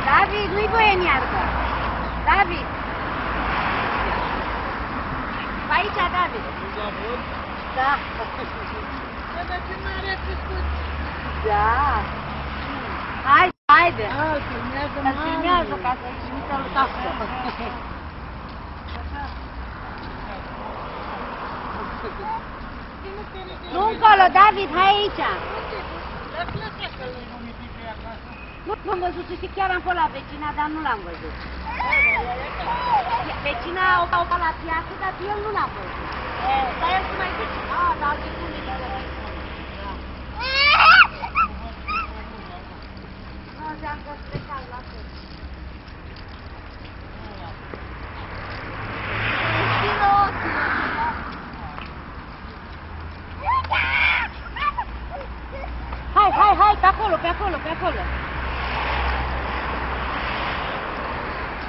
David, nu-i voie în iarbă. David. Aici, David. Da. De ce n-are crescut? Da. Haide. Îl filmează Îl filmează ca să-i trimită lui Tască. Nu încolo, David, hai aici. Nu am văzut, știi, chiar am fost la vecina, dar nu l-am văzut. Vecina o ca la piață, dar el nu l-a văzut. Dar el se mai zice, dar alții cum e de nu, ziceam că plecat la fel. Hai, pe acolo.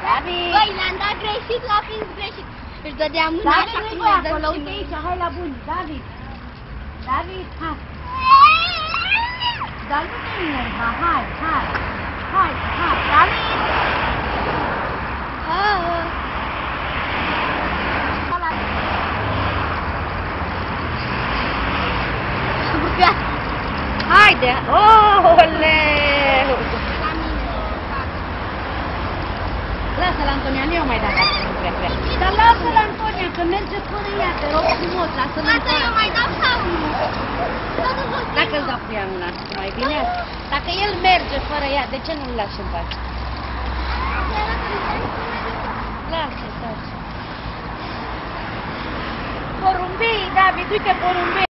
David! Băi, le-am dat greșit, l-a prins greșit. Își dădea mâna așa David, când nu-i le-a acolo, dat uite aici, hai la bun, David! David, hai! Dar nu te enerva, hai! David! Haide! Oleu! Lasă-l, Antonia, nu eu mai dat așa, nu prea. Dar lasă-l, Antonia, că merge fără ea, te rog frumos, lasă-l în Asta eu mai dau sau nu? Dacă îl dau cu ea mâna, mai bine? Dacă el merge fără ea, de ce nu-l lași în pace? Lasă, taci. Porumbei, David, uite porumbei.